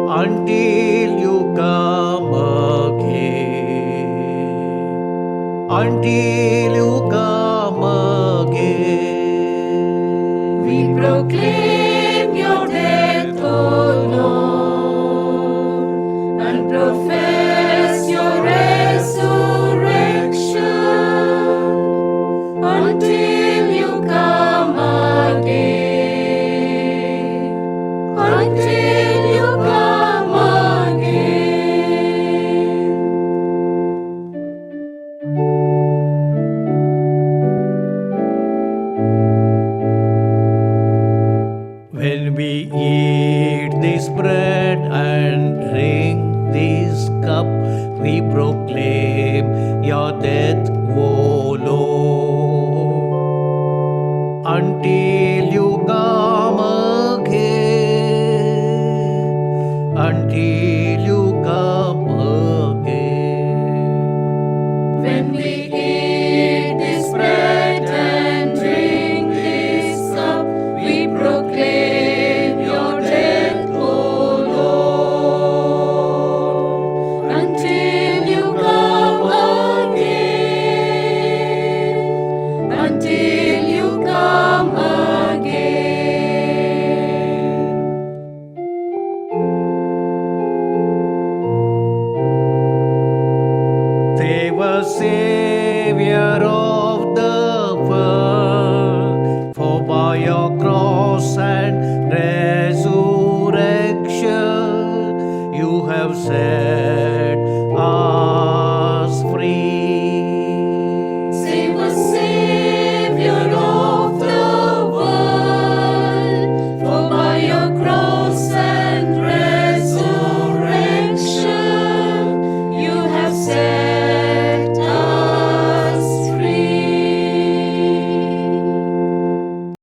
until you come again, until you come again. We proclaim your death, O Lord, and profess your resurrection until you come again, until you come again. When we